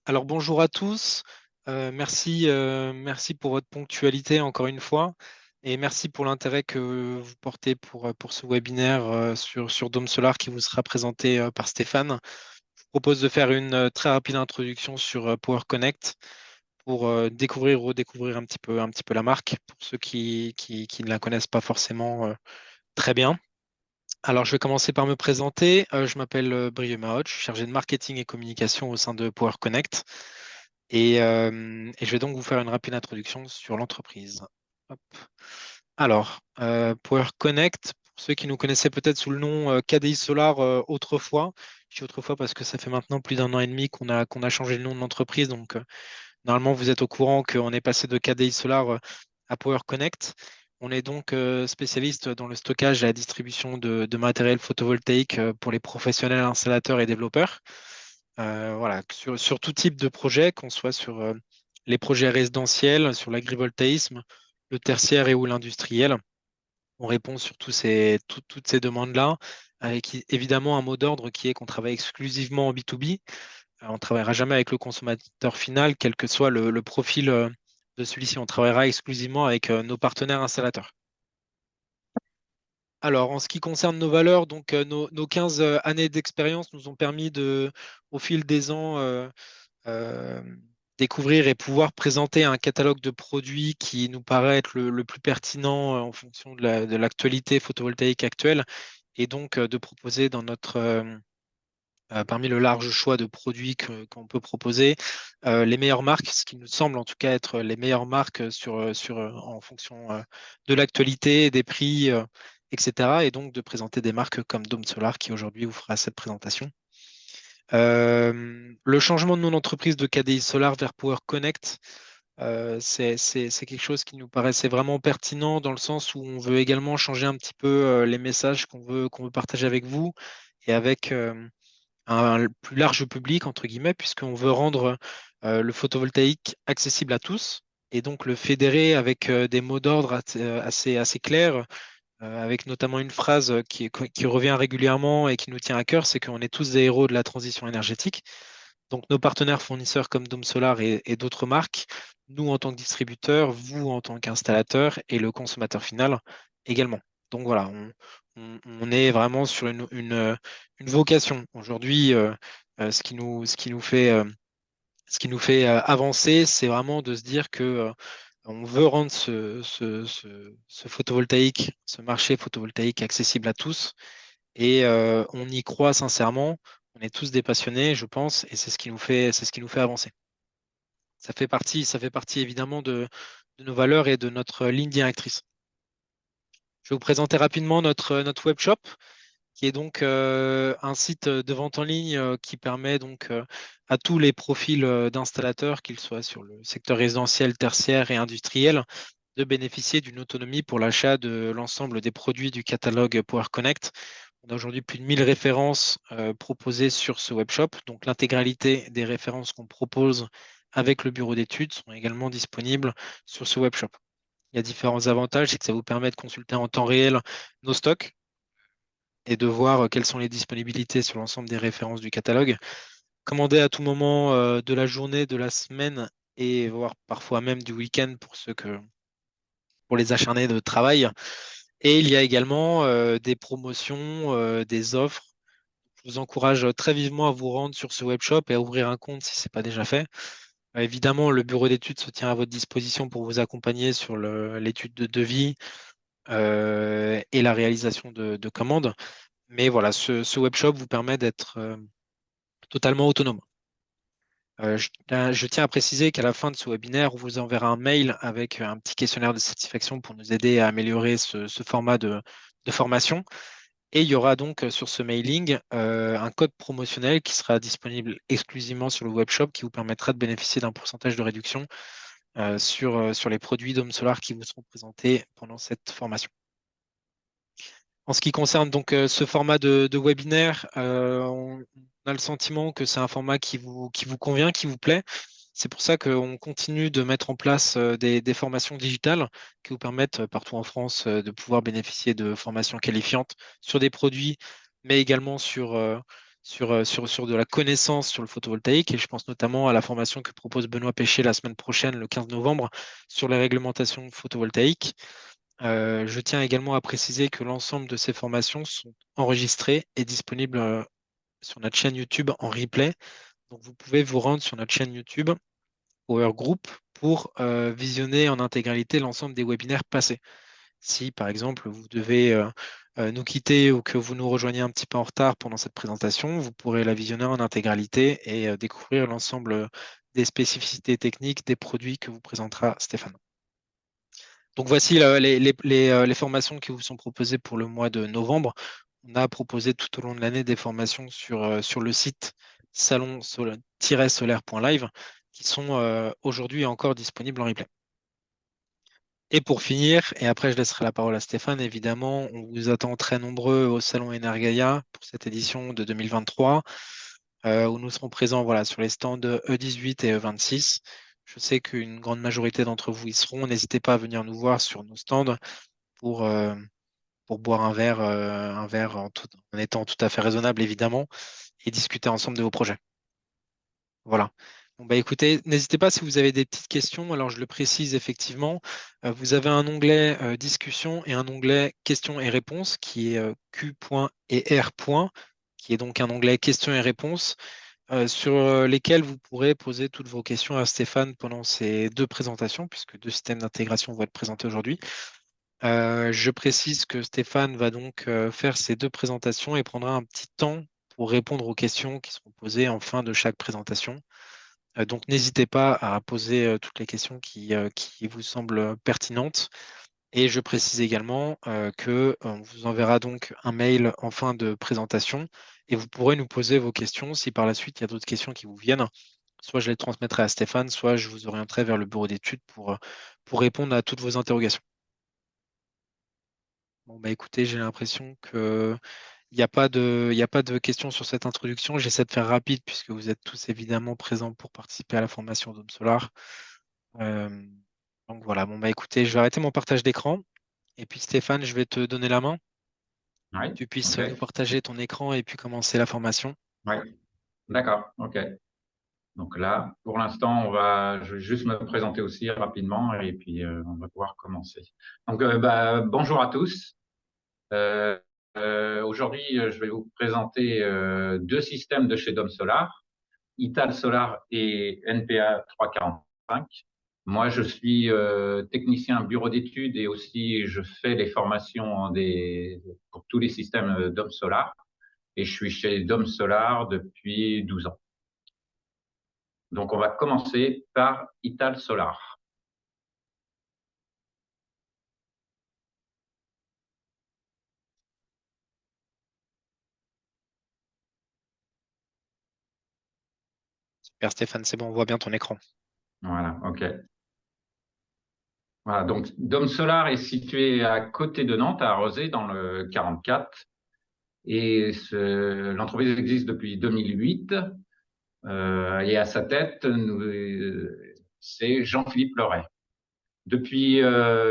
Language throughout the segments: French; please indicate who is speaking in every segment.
Speaker 1: Alors bonjour à tous. Merci pour votre ponctualité encore une fois et merci pour l'intérêt que vous portez pour ce webinaire sur Dôme Solar qui vous sera présenté par Stéphane. Je vous propose de faire une très rapide introduction sur Power Connect pour découvrir, redécouvrir un petit peu la marque pour ceux qui ne la connaissent pas forcément très bien. Alors, je vais commencer par me présenter. Je m'appelle Brieux Mahot, je suis chargé de marketing et communication au sein de Power Connect. Et je vais donc vous faire une rapide introduction sur l'entreprise. Hop. Alors, Power Connect, pour ceux qui nous connaissaient peut-être sous le nom KDI Solar autrefois, je dis autrefois parce que ça fait maintenant plus d'un an et demi qu'on a changé le nom de l'entreprise. Donc, normalement, vous êtes au courant qu'on est passé de KDI Solar à Power Connect. On est donc spécialiste dans le stockage et la distribution de matériel photovoltaïque pour les professionnels installateurs et développeurs. Voilà, sur tout type de projet, qu'on soit sur les projets résidentiels, sur l'agrivoltaïsme, le tertiaire et ou l'industriel. On répond sur toutes ces demandes-là, avec évidemment un mot d'ordre qui est qu'on travaille exclusivement en B2B. On ne travaillera jamais avec le consommateur final, quel que soit le profil de celui-ci. On travaillera exclusivement avec nos partenaires installateurs. Alors, en ce qui concerne nos valeurs, donc nos 15 années d'expérience nous ont permis au fil des ans, euh, découvrir et pouvoir présenter un catalogue de produits qui nous paraît être le plus pertinent en fonction de l'actualité photovoltaïque actuelle, et donc de proposer parmi le large choix de produits qu'on peut proposer, les meilleures marques, ce qui nous semble en tout cas être les meilleures marques en fonction de l'actualité, des prix, etc. Et donc de présenter des marques comme Dome Solar qui aujourd'hui vous fera cette présentation. Le changement de nom d'entreprise de KDI Solar vers Power Connect, c'est quelque chose qui nous paraissait vraiment pertinent dans le sens où on veut également changer un petit peu les messages qu'on veut partager avec vous et avec un plus large public, entre guillemets, puisqu'on veut rendre le photovoltaïque accessible à tous et donc le fédérer avec des mots d'ordre assez clairs, avec notamment une phrase qui revient régulièrement et qui nous tient à cœur, c'est qu'on est tous des héros de la transition énergétique. Donc nos partenaires fournisseurs comme Dome Solar et d'autres marques, nous en tant que distributeurs, vous en tant qu'installateur et le consommateur final également. Donc voilà, on est vraiment sur une vocation. Aujourd'hui, ce qui nous fait avancer, c'est vraiment de se dire que on veut rendre ce photovoltaïque, ce marché photovoltaïque accessible à tous. Et on y croit sincèrement. On est tous des passionnés, je pense, et c'est ce qui nous fait avancer. Ça fait partie évidemment de nos valeurs et de notre ligne directrice. Je vais vous présenter rapidement notre web shop, qui est donc un site de vente en ligne qui permet donc à tous les profils d'installateurs, qu'ils soient sur le secteur résidentiel, tertiaire et industriel, de bénéficier d'une autonomie pour l'achat de l'ensemble des produits du catalogue Power Connect. On a aujourd'hui plus de 1000 références proposées sur ce webshop. Donc l'intégralité des références qu'on propose avec le bureau d'études sont également disponibles sur ce webshop. Il y a différents avantages, c'est que ça vous permet de consulter en temps réel nos stocks et de voir quelles sont les disponibilités sur l'ensemble des références du catalogue. Commander à tout moment de la journée, de la semaine et voire parfois même du week-end pour les acharnés de travail. Et il y a également des promotions, des offres. Je vous encourage très vivement à vous rendre sur ce webshop et à ouvrir un compte si ce n'est pas déjà fait. Évidemment, le bureau d'études se tient à votre disposition pour vous accompagner sur l'étude de devis et la réalisation de commandes. Mais voilà, ce webshop vous permet d'être totalement autonome. Je tiens à préciser qu'à la fin de ce webinaire, on vous enverra un mail avec un petit questionnaire de satisfaction pour nous aider à améliorer ce format de formation. Et il y aura donc sur ce mailing un code promotionnel qui sera disponible exclusivement sur le webshop qui vous permettra de bénéficier d'un pourcentage de réduction sur les produits Dome Solar qui vous seront présentés pendant cette formation. En ce qui concerne donc ce format de webinaire, on a le sentiment que c'est un format qui vous convient, qui vous plaît. C'est pour ça qu'on continue de mettre en place des formations digitales qui vous permettent partout en France de pouvoir bénéficier de formations qualifiantes sur des produits, mais également sur de la connaissance sur le photovoltaïque. Et je pense notamment à la formation que propose Benoît Péché la semaine prochaine, le 15 novembre, sur les réglementations photovoltaïques. Je tiens également à préciser que l'ensemble de ces formations sont enregistrées et disponibles sur notre chaîne YouTube en replay. Donc vous pouvez vous rendre sur notre chaîne YouTube Power Group pour visionner en intégralité l'ensemble des webinaires passés. Si par exemple vous devez nous quitter ou que vous nous rejoignez un petit peu en retard pendant cette présentation, vous pourrez la visionner en intégralité et découvrir l'ensemble des spécificités techniques des produits que vous présentera Stéphane. Donc voici les formations qui vous sont proposées pour le mois de novembre. On a proposé tout au long de l'année des formations sur le site salon-solaire.live qui sont aujourd'hui encore disponibles en replay. Et pour finir, et après je laisserai la parole à Stéphane, évidemment, on vous attend très nombreux au Salon Energaia pour cette édition de 2023, où nous serons présents voilà, sur les stands E18 et E26. Je sais qu'une grande majorité d'entre vous y seront. N'hésitez pas à venir nous voir sur nos stands pour, euh, pour boire un verre en étant tout à fait raisonnable, évidemment, et discuter ensemble de vos projets. Voilà. Bon, bah, écoutez, n'hésitez pas si vous avez des petites questions. Alors, je le précise effectivement, vous avez un onglet discussion et un onglet questions et réponses qui est Q et R qui est donc un onglet questions et réponses sur lesquels vous pourrez poser toutes vos questions à Stéphane pendant ces deux présentations, puisque deux systèmes d'intégration vont être présentés aujourd'hui. Je précise que Stéphane va donc faire ces deux présentations et prendra un petit temps pour répondre aux questions qui seront posées en fin de chaque présentation. Donc n'hésitez pas à poser toutes les questions qui vous semblent pertinentes. Et je précise également que on vous enverra donc un mail en fin de présentation et vous pourrez nous poser vos questions si par la suite il y a d'autres questions qui vous viennent. Soit je les transmettrai à Stéphane, soit je vous orienterai vers le bureau d'études pour répondre à toutes vos interrogations. Bon, bah écoutez, j'ai l'impression que il y a pas de questions sur cette introduction. J'essaie de faire rapide puisque vous êtes tous évidemment présents pour participer à la formation Dôme Solar. Euh, donc voilà, bon bah écoutez, je vais arrêter mon partage d'écran. Et puis Stéphane, je vais te donner la main
Speaker 2: Oui,
Speaker 1: pour que tu puisses
Speaker 2: ok.
Speaker 1: nous partager ton écran et puis commencer la formation.
Speaker 2: Oui, d'accord, ok. Donc là, pour l'instant, je vais juste me présenter aussi rapidement et puis on va pouvoir commencer. Donc, bonjour à tous. Euh, Aujourd'hui, je vais vous présenter deux systèmes de chez Dom Solar, Ital Solar et NPA 345. Moi, je suis technicien bureau d'études et aussi je fais les formations pour tous les systèmes Dom Solar. Et je suis chez Dom Solar depuis 12 ans. Donc, on va commencer par Ital Solar.
Speaker 1: Super Stéphane, c'est bon, on voit bien ton écran.
Speaker 2: Voilà, OK. Voilà, donc Dom Solar est situé à côté de Nantes, à Arrosé, dans le 44. Et l'entreprise existe depuis 2008. Et à sa tête, c'est Jean-Philippe Leray. Depuis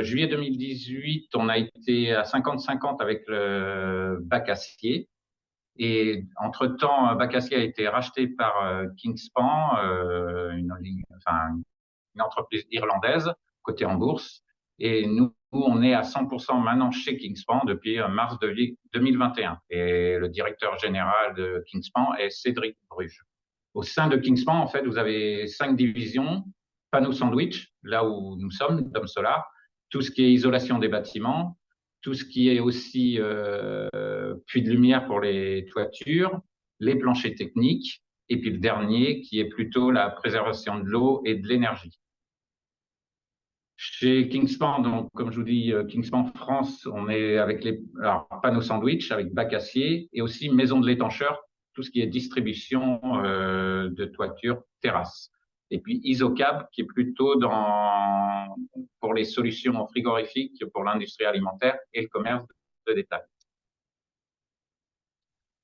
Speaker 2: juillet 2018, on a été à 50-50 avec le bac acier. Et entre-temps, Bacassi a été racheté par Kingspan, une entreprise irlandaise cotée en bourse. Et nous, on est à 100% maintenant chez Kingspan depuis mars 2021. Et le directeur général de Kingspan est Cédric Bruges. Au sein de Kingspan, en fait, vous avez 5 divisions. Panneaux sandwich, là où nous sommes, Dom Solar, tout ce qui est isolation des bâtiments, tout ce qui est aussi puits de lumière pour les toitures, les planchers techniques, et puis le dernier qui est plutôt la préservation de l'eau et de l'énergie. Chez Kingspan, donc, comme je vous dis, Kingspan France, on est avec les panneaux sandwich, avec bac acier, et aussi maison de l'étancheur, tout ce qui est distribution de toiture, terrasse. Et puis Isocab, qui est plutôt pour les solutions frigorifiques pour l'industrie alimentaire et le commerce de détail.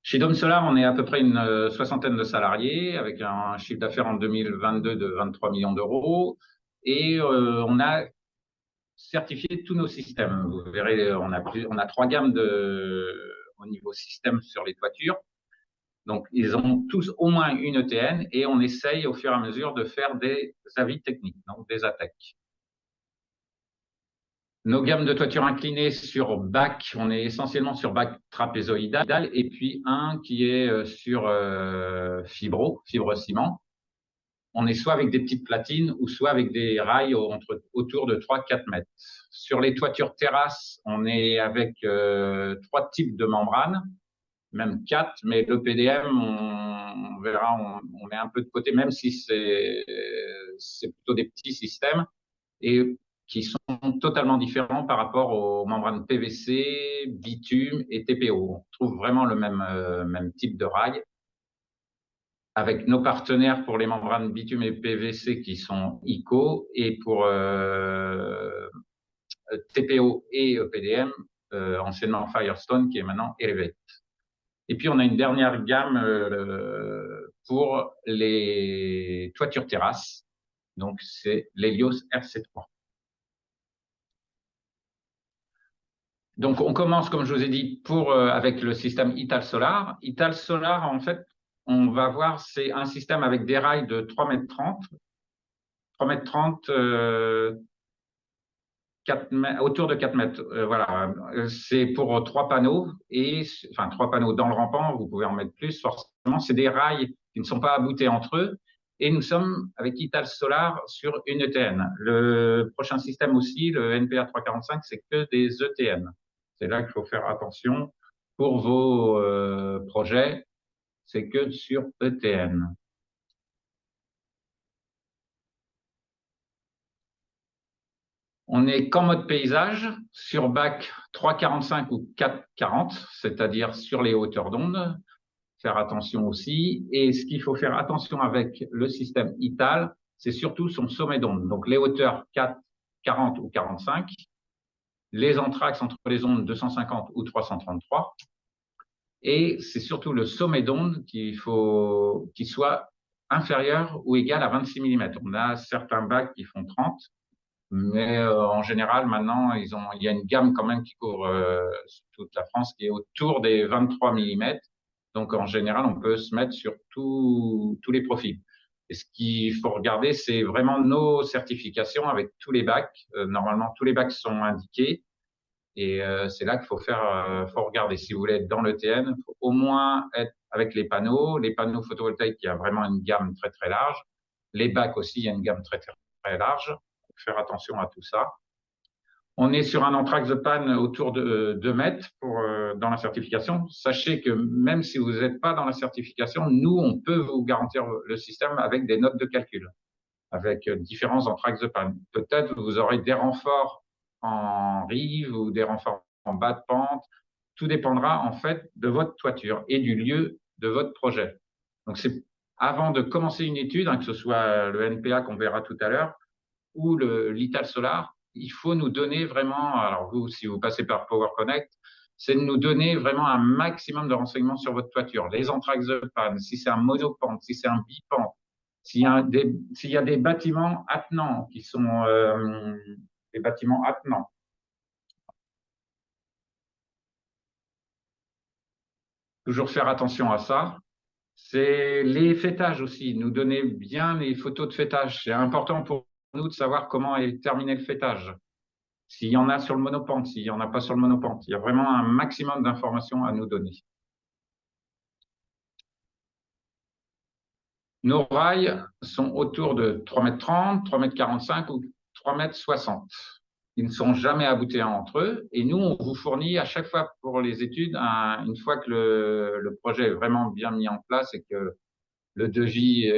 Speaker 2: Chez Dom Solar, on est à peu près une soixantaine de salariés, avec un chiffre d'affaires en 2022 de 23 millions d'euros. Et on a certifié tous nos systèmes. Vous verrez, on a 3 gammes au niveau système sur les toitures. Donc, ils ont tous au moins une ETN et on essaye au fur et à mesure de faire des avis techniques, donc des ATEC. Nos gammes de toiture inclinées sur bac, on est essentiellement sur bac trapézoïdal et puis un qui est sur fibre ciment. On est soit avec des petites platines ou soit avec des rails autour de 3-4 mètres. Sur les toitures terrasses, on est avec 3 types de membranes, même 4, mais le PDM, on verra, on met un peu de côté, même si c'est plutôt des petits systèmes et qui sont totalement différents par rapport aux membranes PVC, bitume et TPO. On trouve vraiment le même type de rail avec nos partenaires pour les membranes bitume et PVC qui sont ICO et pour TPO et EPDM, anciennement Firestone qui est maintenant Elevate. Et puis on a une dernière gamme pour les toitures terrasses, donc c'est l'Helios RC3. Donc on commence, comme je vous ai dit, avec le système Ital Solar. Ital Solar, en fait, on va voir, c'est un système avec des rails de 3,30 m. 3,30 m, 4 mètres, autour de 4 mètres. Voilà, c'est pour 3 panneaux, enfin 3 panneaux dans le rampant, vous pouvez en mettre plus, forcément. C'est des rails qui ne sont pas aboutés entre eux. Et nous sommes avec Ital Solar sur une ETN. Le prochain système aussi, le NPA 345, c'est que des ETN. C'est là qu'il faut faire attention pour vos projets, c'est que sur ETN. On est qu'en mode paysage, sur bac 3,45 ou 4,40, c'est-à-dire sur les hauteurs d'onde. Faire attention aussi. Et ce qu'il faut faire attention avec le système Ital, c'est surtout son sommet d'onde. Donc les hauteurs 4, 40 ou 45, les entraxes entre les ondes 250 ou 333. Et c'est surtout le sommet d'onde qu'il soit inférieur ou égal à 26 mm. On a certains bacs qui font 30, mais en général, maintenant, il y a une gamme quand même qui court toute la France qui est autour des 23 mm. Donc, en général, on peut se mettre sur tous les profils. Et ce qu'il faut regarder, c'est vraiment nos certifications avec tous les bacs. Normalement, tous les bacs sont indiqués. Et c'est là qu'il faut regarder. Si vous voulez être dans l'ETN, il faut au moins être avec les panneaux photovoltaïques, il y a vraiment une gamme très, très large. Les bacs aussi, il y a une gamme très, très, très large. Il faut faire attention à tout ça. On est sur un anthrax de panne autour de 2 mètres dans la certification. Sachez que même si vous n'êtes pas dans la certification, nous, on peut vous garantir le système avec des notes de calcul, avec différents anthrax de panne. Peut-être vous aurez des renforts en rive ou des renforts en bas de pente. Tout dépendra en fait de votre toiture et du lieu de votre projet. Donc c'est avant de commencer une étude, que ce soit le NPA qu'on verra tout à l'heure ou l'Ital Solar, il faut nous donner vraiment, alors vous, si vous passez par Power Connect, c'est de nous donner vraiment un maximum de renseignements sur votre toiture, les anthrax de panne, si c'est un monopente, si c'est un bipente, s'il y a des bâtiments attenants qui sont des bâtiments attenants. Toujours faire attention à ça. C'est les fêtages aussi, nous donner bien les photos de fêtage. C'est important pour nous de savoir comment est terminé le fêtage. S'il y en a sur le monopente, s'il n'y en a pas sur le monopente. Il y a vraiment un maximum d'informations à nous donner. Nos rails sont autour de 3,30 m, 3,45 m ou 3,60 m. Ils ne sont jamais aboutés entre eux. Et nous, on vous fournit à chaque fois pour les études, une fois que le projet est vraiment bien mis en place et que le devis,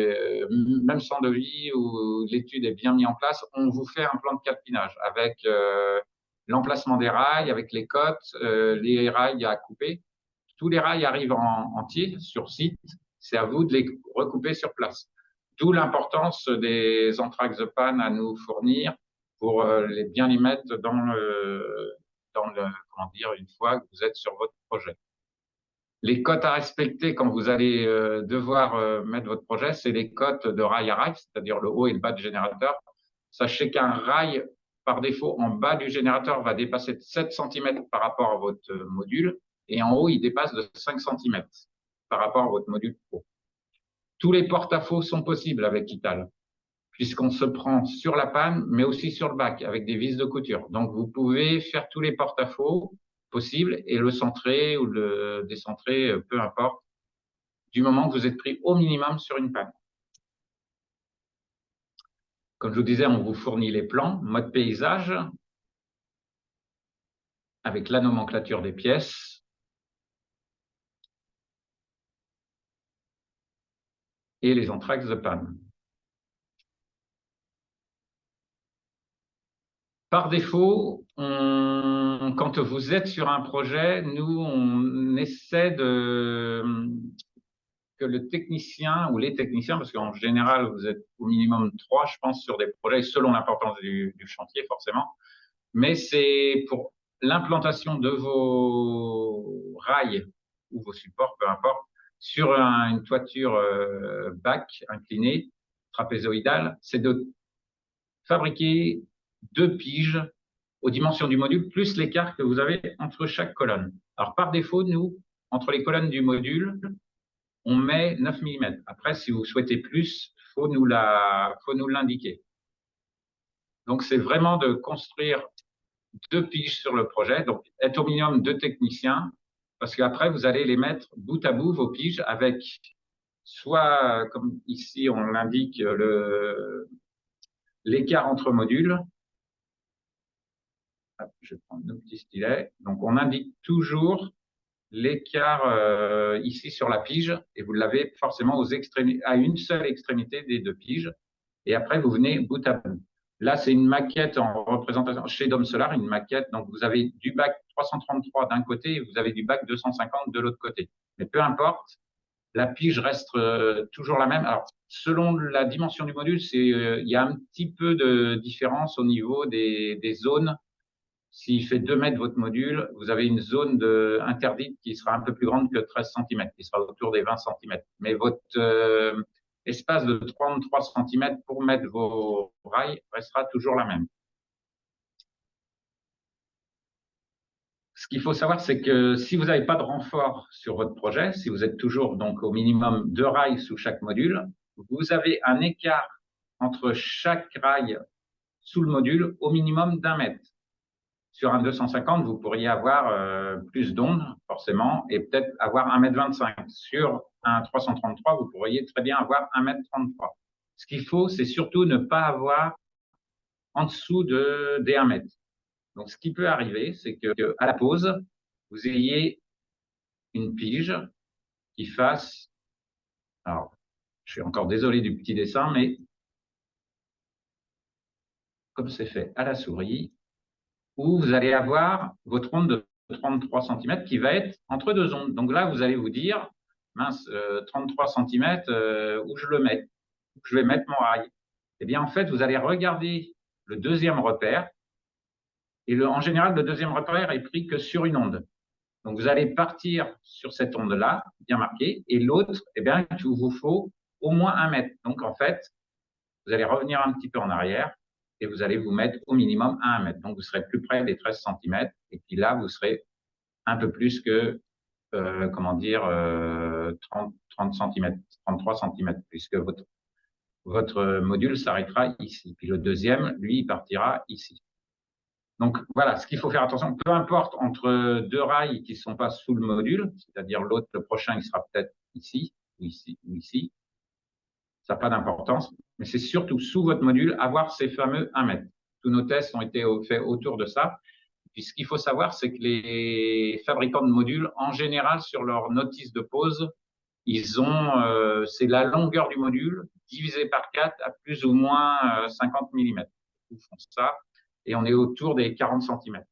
Speaker 2: même sans devis ou l'étude est bien mis en place, on vous fait un plan de catenage avec l'emplacement des rails, avec les cotes, les rails à couper. Tous les rails arrivent entiers sur site. C'est à vous de les recouper sur place. D'où l'importance des anthrax de panne à nous fournir pour bien les mettre comment dire, une fois que vous êtes sur votre projet. Les cotes à respecter quand vous allez devoir mettre votre projet, c'est les cotes de rail à rail, c'est-à-dire le haut et le bas du générateur. Sachez qu'un rail, par défaut, en bas du générateur va dépasser de 7 cm par rapport à votre module, et en haut, il dépasse de 5 cm. par rapport à votre module pro. Tous les porte-à-faux sont possibles avec Ital, puisqu'on se prend sur la panne, mais aussi sur le bac, avec des vis de couture. Donc, vous pouvez faire tous les porte-à-faux possibles et le centrer ou le décentrer, peu importe, du moment que vous êtes pris au minimum sur une panne. Comme je vous disais, on vous fournit les plans, mode paysage, avec la nomenclature des pièces. Et les entr'axes de panne. Par défaut, quand vous êtes sur un projet, nous, on essaie que le technicien ou les techniciens, parce qu'en général, vous êtes au minimum 3, je pense, sur des projets, selon l'importance du chantier, forcément. Mais c'est pour l'implantation de vos rails ou vos supports, peu importe, sur une toiture bac inclinée, trapézoïdale, c'est de fabriquer 2 piges aux dimensions du module, plus l'écart que vous avez entre chaque colonne. Alors, par défaut, nous, entre les colonnes du module, on met 9 mm. Après, si vous souhaitez plus, faut nous l'indiquer. Donc, c'est vraiment de construire 2 piges sur le projet, donc être au minimum 2 techniciens, parce qu'après, vous allez les mettre bout à bout, vos piges, avec soit, comme ici, on l'indique, l'écart entre modules. Je vais prendre nos petits stylets. Donc, on indique toujours l'écart ici sur la pige, et vous l'avez forcément à une seule extrémité des 2 piges. Et après, vous venez bout à bout. Là, c'est une maquette en représentation chez Dom Solar, une maquette. Donc, vous avez du bac 333 d'un côté et vous avez du bac 250 de l'autre côté. Mais peu importe, la pige reste toujours la même. Alors, selon la dimension du module, il y a un petit peu de différence au niveau des zones. S'il fait 2 mètres votre module, vous avez une zone interdite qui sera un peu plus grande que 13 cm, qui sera autour des 20 cm. Mais votre espace de 33 cm pour mettre vos rails restera toujours la même. Ce qu'il faut savoir, c'est que si vous n'avez pas de renfort sur votre projet, si vous êtes toujours donc au minimum 2 rails sous chaque module, vous avez un écart entre chaque rail sous le module au minimum d'1 mètre. Sur un 250, vous pourriez avoir plus d'ondes, forcément, et peut-être avoir 1,25 m. Sur un 333, vous pourriez très bien avoir 1,33 m. Ce qu'il faut, c'est surtout ne pas avoir en dessous des 1 mètre. Donc, ce qui peut arriver, c'est qu'à la pause, vous ayez une pige qui fasse, alors, je suis encore désolé du petit dessin, mais comme c'est fait à la souris, où vous allez avoir votre onde de 33 cm qui va être entre 2 ondes. Donc là, vous allez vous dire, mince, 33 cm, où je le mets, où je vais mettre mon rail. Eh bien, en fait, vous allez regarder le deuxième repère, et en général, le deuxième repère est pris que sur une onde. Donc, vous allez partir sur cette onde-là, bien marquée, et l'autre, eh bien, il vous faut au moins 1 mètre. Donc, en fait, vous allez revenir un petit peu en arrière, et vous allez vous mettre au minimum à 1 mètre. Donc, vous serez plus près des 13 cm. Et puis là, vous serez un peu plus que, 30 cm, 33 cm, puisque votre module s'arrêtera ici. Puis le deuxième, lui, il partira ici. Donc, voilà, ce qu'il faut faire attention, peu importe entre 2 rails qui ne sont pas sous le module, c'est-à-dire l'autre, le prochain, il sera peut-être ici, ou ici, ou ici. Ça n'a pas d'importance, mais c'est surtout sous votre module avoir ces fameux 1 mètre. Tous nos tests ont été faits autour de ça. Puis ce qu'il faut savoir, c'est que les fabricants de modules, en général, sur leur notice de pose, c'est la longueur du module divisé par 4 à plus ou moins 50 mm. Ils font ça, et on est autour des 40 cm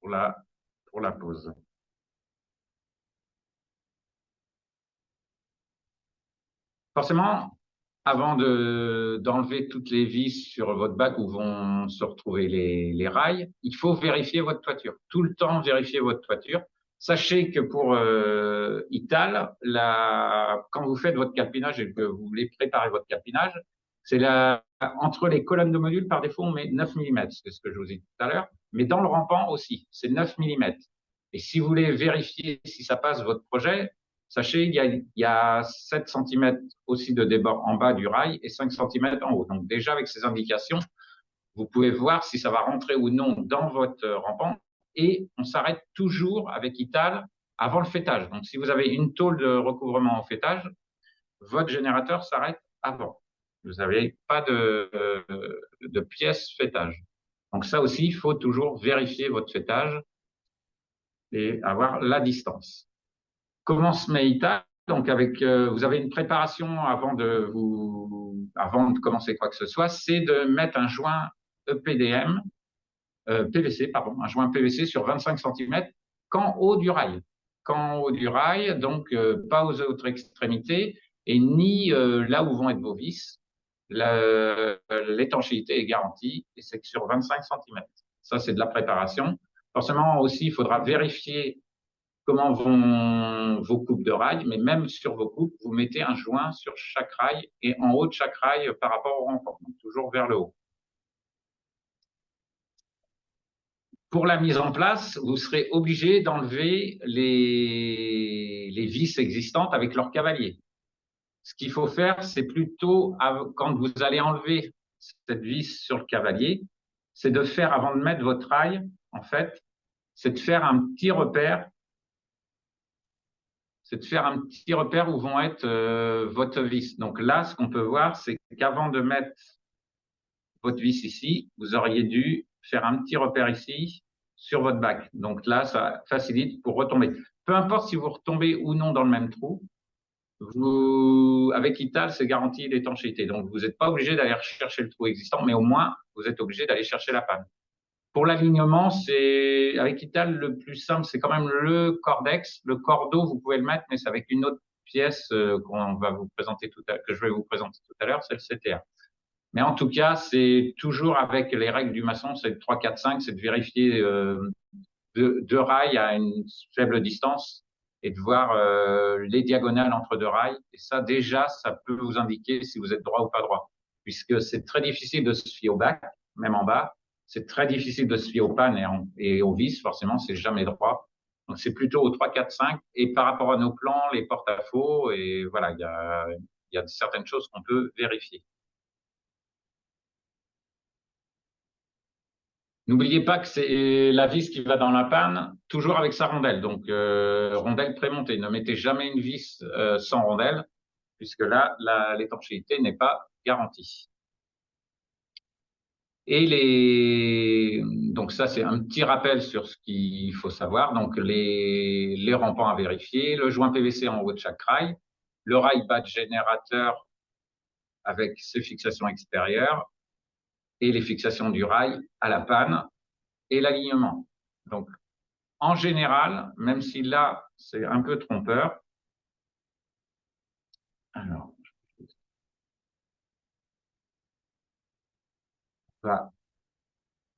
Speaker 2: pour la pose. Forcément, avant d'enlever toutes les vis sur votre bac où vont se retrouver les rails, il faut vérifier votre toiture. Tout le temps, vérifier votre toiture. Sachez que pour Ital, quand vous faites votre calpinage et que vous voulez préparer votre calpinage, c'est entre les colonnes de module, par défaut, on met 9 mm, c'est ce que je vous ai dit tout à l'heure, mais dans le rampant aussi, c'est 9 mm. Et si vous voulez vérifier si ça passe votre projet, sachez qu'il y a 7 cm aussi de débord en bas du rail et 5 cm en haut. Donc déjà, avec ces indications, vous pouvez voir si ça va rentrer ou non dans votre rampant. Et on s'arrête toujours avec Ital avant le fêtage. Donc si vous avez une tôle de recouvrement au fêtage, votre générateur s'arrête avant. Vous n'avez pas de pièce fêtage. Donc ça aussi, il faut toujours vérifier votre fêtage et avoir la distance. Comment se met Ital? Donc vous avez une préparation avant de commencer quoi que ce soit, c'est de mettre un joint EPDM, PVC, pardon, un joint PVC sur 25 cm qu'en haut du rail. Qu'en haut du rail, donc pas aux autres extrémités et ni là où vont être vos vis. L'étanchéité est garantie et c'est que sur 25 cm. Ça, c'est de la préparation. Forcément, aussi, il faudra vérifier comment vont vos coupes de rail, mais même sur vos coupes, vous mettez un joint sur chaque rail et en haut de chaque rail par rapport au rampant, donc toujours vers le haut. Pour la mise en place, vous serez obligé d'enlever les vis existantes avec leur cavalier. Ce qu'il faut faire, c'est plutôt, quand vous allez enlever cette vis sur le cavalier, c'est de faire, avant de mettre votre rail, en fait, c'est de faire un petit repère. C'est de faire un petit repère où vont être votre vis. Donc là, ce qu'on peut voir, c'est qu'avant de mettre votre vis ici, vous auriez dû faire un petit repère ici sur votre bac. Donc là, ça facilite pour retomber. Peu importe si vous retombez ou non dans le même trou, avec Ital, c'est garanti l'étanchéité. Donc, vous n'êtes pas obligé d'aller chercher le trou existant, mais au moins, vous êtes obligé d'aller chercher la panne. Pour l'alignement, c'est avec Ital, le plus simple, c'est quand même le cordex. Le cordeau, vous pouvez le mettre, mais c'est avec une autre pièce qu'on va vous présenter que je vais vous présenter tout à l'heure, c'est le CTR. Mais en tout cas, c'est toujours avec les règles du maçon, c'est 3, 4, 5, c'est de vérifier deux rails à une faible distance et de voir les diagonales entre deux rails. Et ça, déjà, ça peut vous indiquer si vous êtes droit ou pas droit, puisque c'est très difficile de se fier au bac, même en bas. C'est très difficile de se fier aux pannes et aux vis, forcément, c'est jamais droit. Donc, c'est plutôt au 3, 4, 5. Et par rapport à nos plans, les porte-à-faux, et voilà, il y a certaines choses qu'on peut vérifier. N'oubliez pas que c'est la vis qui va dans la panne, toujours avec sa rondelle. Donc, rondelle prémontée. Ne mettez jamais une vis sans rondelle, puisque là, l'étanchéité n'est pas garantie. Donc ça, c'est un petit rappel sur ce qu'il faut savoir. Donc, les rampants à vérifier, le joint PVC en haut de chaque rail, le rail bas de générateur avec ses fixations extérieures et les fixations du rail à la panne et l'alignement. Donc, en général, même si là, c'est un peu trompeur, alors, on va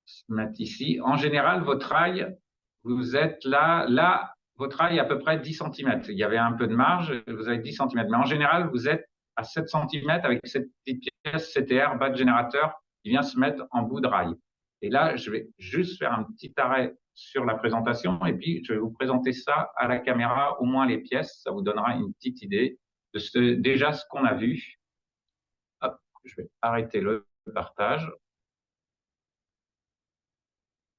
Speaker 2: se mettre ici. En général, votre rail, vous êtes là, votre rail est à peu près 10 cm. Il y avait un peu de marge, vous avez 10 cm. Mais en général, vous êtes à 7 cm avec cette petite pièce CTR, bas de générateur, qui vient se mettre en bout de rail. Et là, je vais juste faire un petit arrêt sur la présentation et puis je vais vous présenter ça à la caméra, au moins les pièces. Ça vous donnera une petite idée de déjà ce qu'on a vu. Hop, je vais arrêter le partage.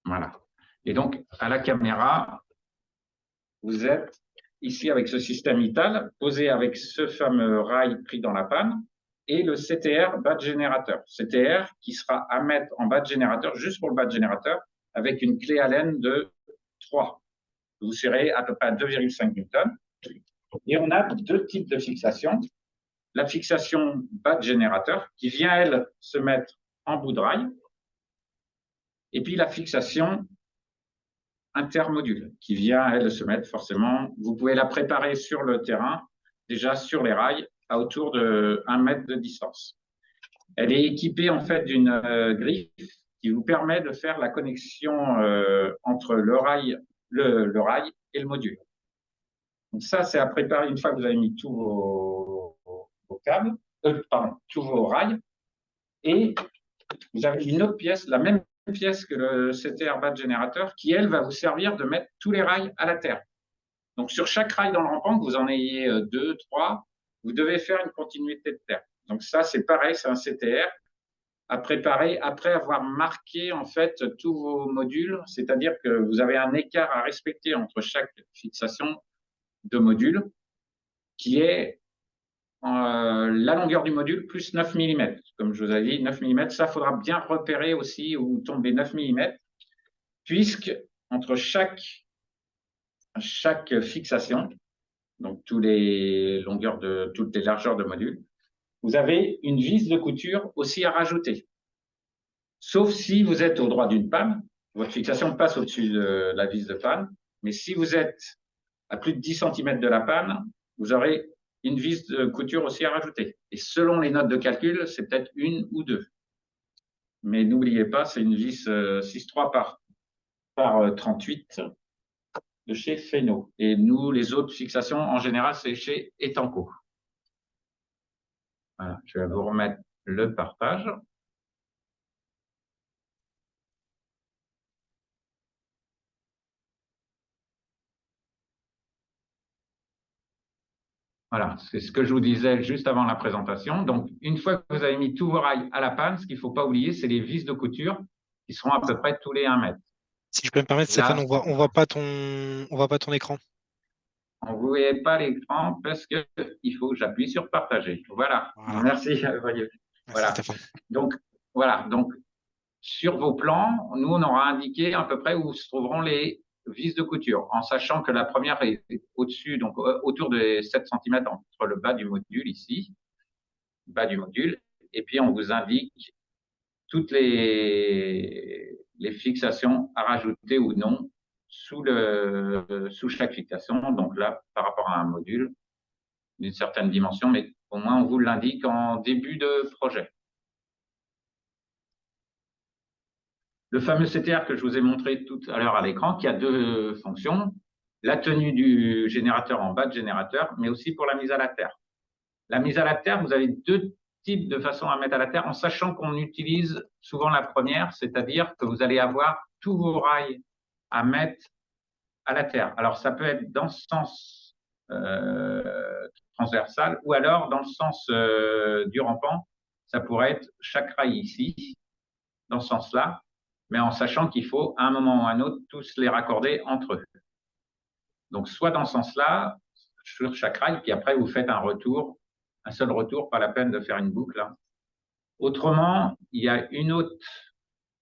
Speaker 2: Voilà. Et donc, à la caméra, vous êtes ici avec ce système Ital, posé avec ce fameux rail pris dans la panne, et le CTR bas de générateur. CTR qui sera à mettre en bas de générateur, juste pour le bas de générateur, avec une clé Allen de 3. Vous serez à peu près à 2,5 newtons. Et on a deux types de fixation. La fixation bas de générateur, qui vient, elle, se mettre en bout de rail. Et puis la fixation intermodule, qui vient, elle, se mettre forcément. Vous pouvez la préparer sur le terrain, déjà sur les rails, à autour de 1 mètre de distance. Elle est équipée, en fait, d'une griffe qui vous permet de faire la connexion entre le rail et le module. Donc ça, c'est à préparer une fois que vous avez mis tous vos câbles, tous vos rails. Et vous avez une autre pièce, la même pièce que le CTR bas générateur qui, elle, va vous servir de mettre tous les rails à la terre. Donc, sur chaque rail dans le rampant, que vous en ayez 2, 3, vous devez faire une continuité de terre. Donc, ça, c'est pareil, c'est un CTR à préparer après avoir marqué en fait tous vos modules, c'est-à-dire que vous avez un écart à respecter entre chaque fixation de module qui est la longueur du module plus 9 mm. Comme je vous ai dit, 9 mm, ça faudra bien repérer aussi où tombent les 9 mm, puisque entre chaque fixation, donc toutes les largeurs de module, vous avez une vis de couture aussi à rajouter. Sauf si vous êtes au droit d'une panne, votre fixation passe au-dessus de la vis de panne, mais si vous êtes à plus de 10 cm de la panne, vous aurez une vis de couture aussi à rajouter. Et selon les notes de calcul, c'est peut-être une ou deux. Mais n'oubliez pas, c'est une vis 6,3 par 38 de chez Féno. Et nous, les autres fixations, en général, c'est chez Etanco. Voilà, je vais vous remettre le partage. Voilà, c'est ce que je vous disais juste avant la présentation. Donc, une fois que vous avez mis tous vos rails à la panne, ce qu'il ne faut pas oublier, c'est les vis de couture qui seront à peu près tous les 1 mètre.
Speaker 1: Si je peux me permettre, Stéphane,
Speaker 2: Là,
Speaker 1: on voit pas ton écran.
Speaker 2: on ne voyait pas l'écran parce qu'il faut que j'appuie sur partager. Voilà,
Speaker 1: Voilà.
Speaker 2: merci.
Speaker 1: Merci,
Speaker 2: Voilà.
Speaker 1: Stéphane.
Speaker 2: Donc, voilà. Donc, sur vos plans, nous, on aura indiqué à peu près où se trouveront les vis de couture, en sachant que la première est au-dessus, donc autour de 7 cm entre le bas du module ici, bas du module, et puis on vous indique toutes les fixations à rajouter ou non sous chaque fixation. Donc là, par rapport à un module d'une certaine dimension, mais au moins on vous l'indique en début de projet. Le fameux CTR que je vous ai montré tout à l'heure à l'écran, qui a deux fonctions, la tenue du générateur en bas de générateur, mais aussi pour la mise à la terre. La mise à la terre, vous avez deux types de façons à mettre à la terre, en sachant qu'on utilise souvent la première, c'est-à-dire que vous allez avoir tous vos rails à mettre à la terre. Alors, ça peut être dans ce sens transversal ou alors dans le sens du rampant. Ça pourrait être chaque rail ici, dans ce sens-là, mais en sachant qu'il faut, à un moment ou à un autre, tous les raccorder entre eux. Donc, soit dans ce sens-là, sur chaque rail, puis après, vous faites un seul retour, pas la peine de faire une boucle. Hein. Autrement, il y a une autre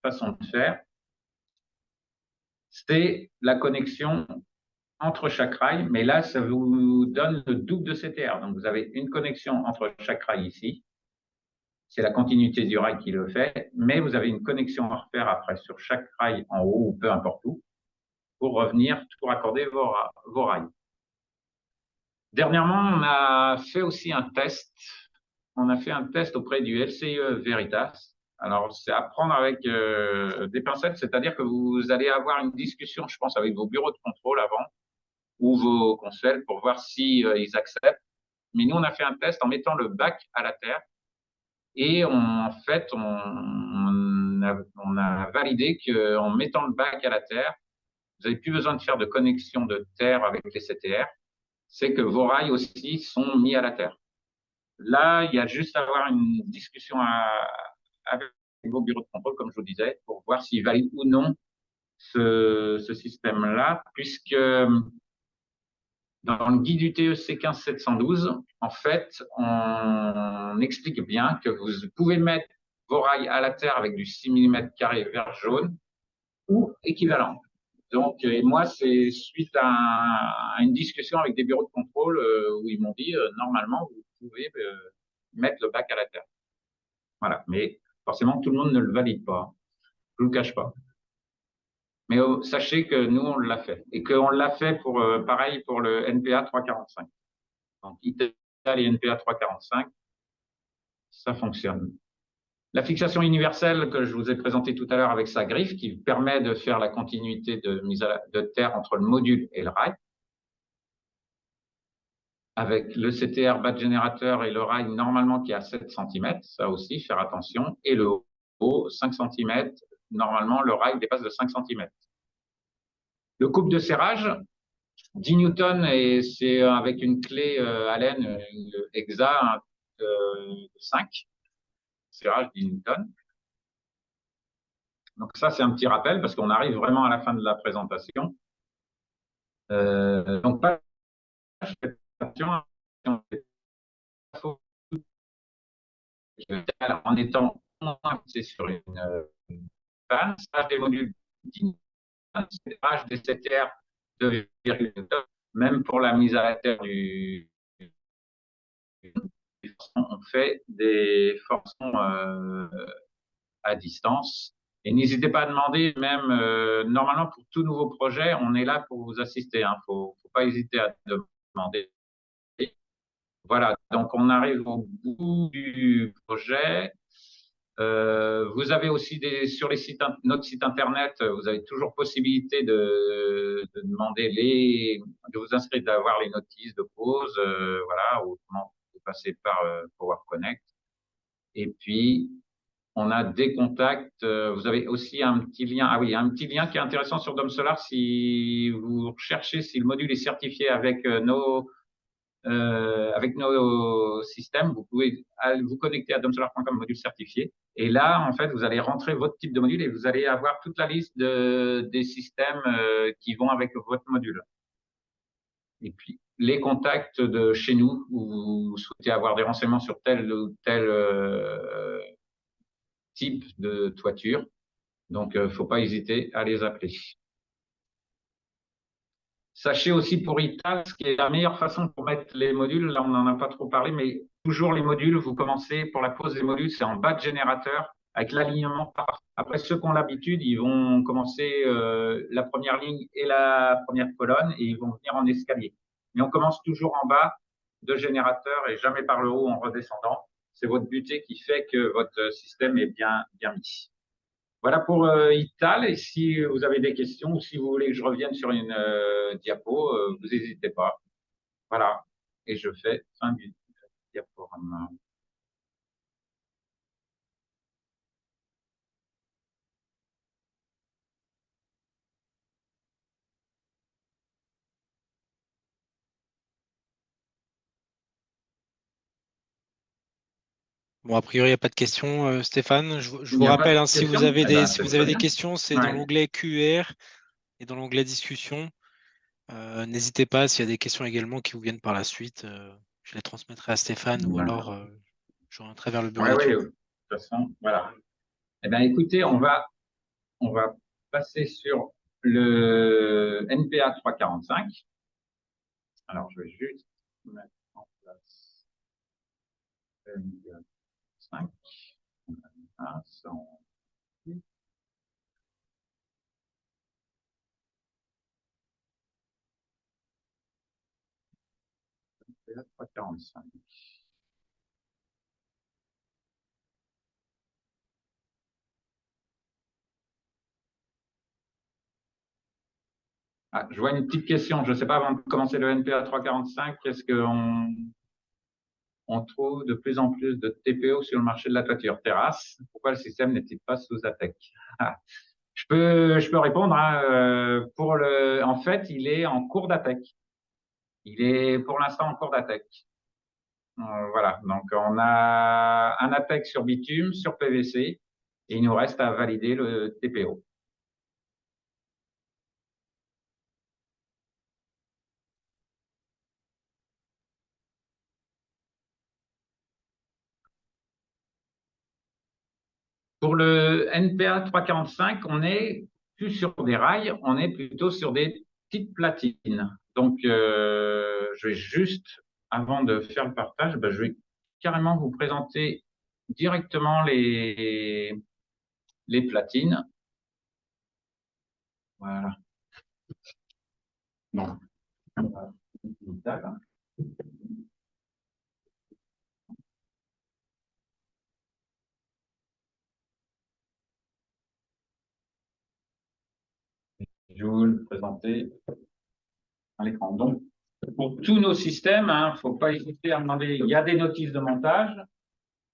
Speaker 2: façon de faire, c'est la connexion entre chaque rail, mais là, ça vous donne le double de CTR. Donc, vous avez une connexion entre chaque rail ici. C'est la continuité du rail qui le fait, mais vous avez une connexion à refaire après sur chaque rail en haut ou peu importe où pour revenir tout raccorder vos rails. Dernièrement, on a fait aussi un test. On a fait un test auprès du LCIE Veritas. Alors, c'est à prendre avec des pincettes, c'est-à-dire que vous allez avoir une discussion, je pense, avec vos bureaux de contrôle avant ou vos conseils pour voir si ils acceptent. Mais nous, on a fait un test en mettant le bac à la terre et en fait, on a validé qu'en mettant le bac à la terre, vous n'avez plus besoin de faire de connexion de terre avec les CTR. C'est que vos rails aussi sont mis à la terre. Là, il y a juste à avoir une discussion avec vos bureaux de contrôle, comme je vous disais, pour voir s'ils valident ou non ce système-là, puisque dans le guide du TEC 15712, en fait, on explique bien que vous pouvez mettre vos rails à la terre avec du 6 mm carré vert jaune ou équivalent. Donc, et moi, c'est suite à une discussion avec des bureaux de contrôle où ils m'ont dit, normalement, vous pouvez mettre le bac à la terre. Voilà. Mais forcément, tout le monde ne le valide pas. Je ne vous le cache pas. Mais sachez que nous, on l'a fait. Et qu'on l'a fait pour, pareil pour le NPA 345. Donc, ITAL et NPA 345, ça fonctionne. La fixation universelle que je vous ai présentée tout à l'heure avec sa griffe, qui permet de faire la continuité de mise de terre entre le module et le rail, avec le CTR bas de générateur et le rail normalement qui est à 7 cm, ça aussi, faire attention, et le haut, 5 cm normalement, le rail dépasse de 5 cm. Le couple de serrage, 10 newtons, et c'est avec une clé Allen EXA 5, serrage 10 newtons. Donc ça, c'est un petit rappel parce qu'on arrive vraiment à la fin de la présentation. Donc, pas attention, en étant c'est sur une panne, stage des modules stage des CTR 2,2, même pour la mise à terre on fait des formations à distance. Et n'hésitez pas à demander, même normalement pour tout nouveau projet, on est là pour vous assister. Faut pas hésiter à demander. Voilà, donc on arrive au bout du projet. Vous avez aussi sur les sites, notre site internet, vous avez toujours possibilité de demander de vous inscrire, d'avoir les notices de pause, voilà, autrement vous passez par Power Connect. Et puis on a des contacts. Vous avez aussi un petit lien. Ah oui, un petit lien qui est intéressant sur Dom Solar si vous recherchez si le module est certifié avec nos systèmes. Vous pouvez vous connecter à domsolar.com module certifié. Et là, en fait, vous allez rentrer votre type de module et vous allez avoir toute la liste des systèmes qui vont avec votre module. Et puis, les contacts de chez nous où vous souhaitez avoir des renseignements sur tel ou tel type de toiture. Donc, faut pas hésiter à les appeler. Sachez aussi pour ITAL, ce qui est la meilleure façon pour mettre les modules, là on n'en a pas trop parlé, mais toujours les modules, vous commencez pour la pose des modules, c'est en bas de générateur avec l'alignement. Après, ceux qui ont l'habitude, ils vont commencer la première ligne et la première colonne et ils vont venir en escalier. Mais on commence toujours en bas de générateur et jamais par le haut en redescendant. C'est votre butée qui fait que votre système est bien mis. Voilà pour Ital. Et si vous avez des questions ou si vous voulez que je revienne sur une diapo, vous n'hésitez pas. Voilà. Et je fais fin du diaporama.
Speaker 1: Bon, a priori, il n'y a pas de questions, Stéphane. Je
Speaker 2: Il
Speaker 1: vous
Speaker 2: n'y a pas
Speaker 1: rappelle,
Speaker 2: de
Speaker 1: hein, si vous
Speaker 2: questions?
Speaker 1: avez
Speaker 2: Eh ben,
Speaker 1: si
Speaker 2: c'est
Speaker 1: vous avez
Speaker 2: très
Speaker 1: des
Speaker 2: bien.
Speaker 1: questions, c'est dans
Speaker 2: Ouais.
Speaker 1: l'onglet QR et dans l'onglet discussion. N'hésitez pas, s'il y a des questions également qui vous viennent par la suite, je les transmettrai à Stéphane ou alors je rentrerai vers le bureau
Speaker 2: Ouais, ouais,
Speaker 1: d'études.
Speaker 2: de toute façon, voilà. Eh bien, écoutez, on va passer sur le NPA 345. Alors, je vais juste mettre en place le NPA 5. Ah, ça, 345. Ah, je vois une petite question. Je ne sais pas, avant de commencer le NPA 345, est-ce qu'on trouve de plus en plus de TPO sur le marché de la toiture terrasse? Pourquoi le système n'est-il pas sous attaque? Ah, je peux répondre. Hein, en fait, il est en cours d'attaque. Il est pour l'instant en cours d'attaque. Voilà. Donc, on a un attaque sur bitume, sur PVC, et il nous reste à valider le TPO. Pour le NPA 345, on est plus sur des rails, on est plutôt sur des petites platines. Donc, je vais juste, avant de faire le partage, je vais carrément vous présenter directement les platines. Voilà. Donc, je vais vous le présenter à l'écran. Donc, pour tous nos systèmes, il ne faut pas hésiter à demander. Il y a des notices de montage.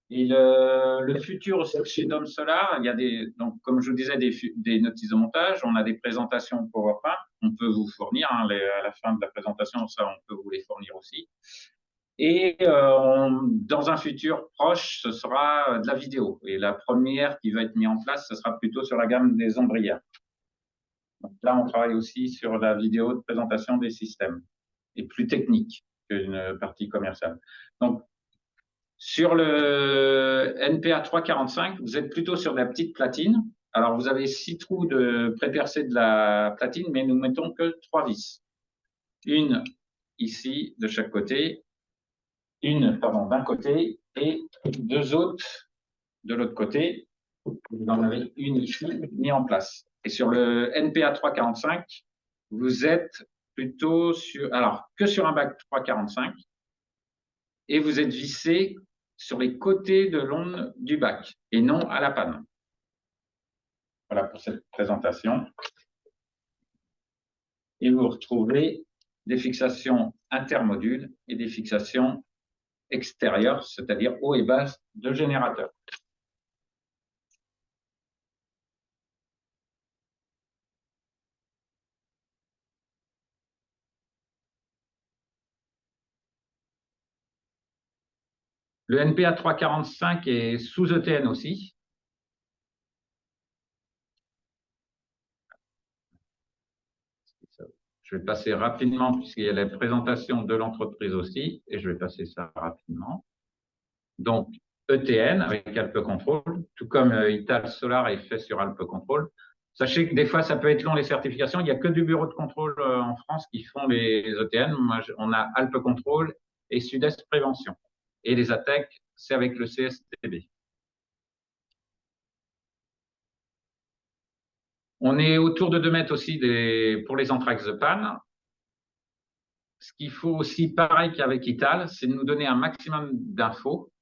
Speaker 2: Et le futur chez Dom Solar, il y a donc, comme je vous disais, des notices de montage, on a des présentations PowerPoint, on peut vous fournir, hein, à la fin de la présentation, ça, on peut vous les fournir aussi. Et dans un futur proche, ce sera de la vidéo. Et la première qui va être mise en place, ce sera plutôt sur la gamme des ombrières. Donc là, on travaille aussi sur la vidéo de présentation des systèmes, et plus technique qu'une partie commerciale. Donc, sur le NPA 345, vous êtes plutôt sur de la petite platine. Alors, vous avez 6 trous de prépercés de la platine, mais nous ne mettons que 3 vis. Une ici, de chaque côté, une, pardon, d'un côté, et 2 autres de l'autre côté. Vous en avez une ici, mise en place. Et sur le NPA 345, vous êtes plutôt sur, alors, que sur un bac 345, et vous êtes vissé sur les côtés de l'onde du bac et non à la panne. Voilà pour cette présentation. Et vous retrouvez des fixations intermodules et des fixations extérieures, c'est-à-dire haut et bas de générateur. Le NPA 345 est sous ETN aussi. Je vais passer rapidement puisqu'il y a la présentation de l'entreprise aussi, et je vais passer ça rapidement. Donc, ETN avec Alpe Control, tout comme Ital Solar est fait sur Alpe Control. Sachez que des fois, ça peut être long les certifications. Il n'y a que du bureau de contrôle en France qui font les ETN. Moi, on a Alpe Control et Sud-Est Prévention. Et les ATEC, c'est avec le CSTB. On est autour de 2 mètres aussi pour les anthrax de panne. Ce qu'il faut aussi, pareil qu'avec Ital, c'est de nous donner un maximum d'infos.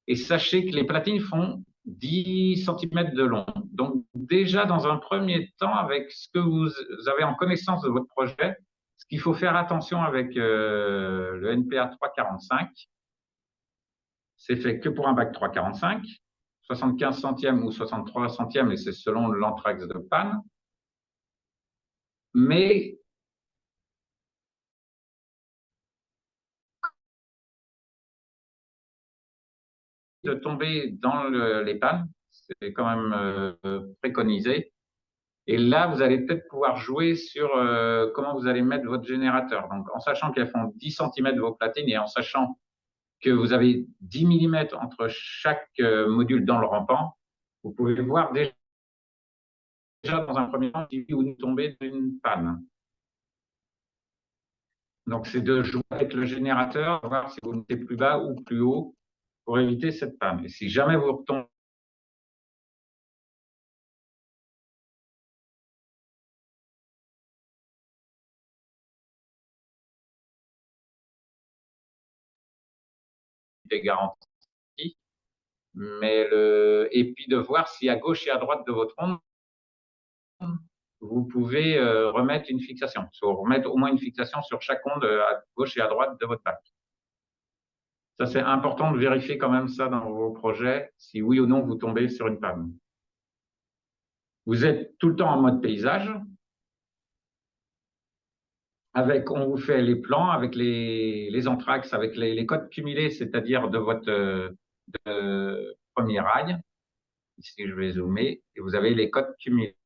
Speaker 2: Et sachez que les platines font 10 cm de long. Donc déjà, dans un premier temps, avec ce que vous avez en connaissance de votre projet, ce qu'il faut faire attention avec le NPA 345, c'est fait que pour un bac 345, 75 centièmes ou 63 centièmes, et c'est selon l'anthrax de panne. Mais de tomber dans les pannes, c'est quand même préconisé. Et là, vous allez peut-être pouvoir jouer sur comment vous allez mettre votre générateur. Donc, en sachant qu'elles font 10 cm vos platines et en sachant que vous avez 10 mm entre chaque module dans le rampant, vous pouvez voir déjà dans un premier temps si vous tombez d'une panne. Donc, c'est de jouer avec le générateur, voir si vous mettez plus bas ou plus haut pour éviter cette panne. Et si jamais vous retombez des garanties, et puis de voir si à gauche et à droite de votre onde, vous pouvez remettre une fixation. Il faut remettre au moins une fixation sur chaque onde à gauche et à droite de votre bac. Ça, c'est important de vérifier quand même ça dans vos projets, si oui ou non vous tombez sur une panne. Vous êtes tout le temps en mode paysage. On vous fait les plans avec les anthrax, avec les codes cumulés, c'est-à-dire de votre premier rail. Ici, je vais zoomer. Et vous avez les codes cumulés.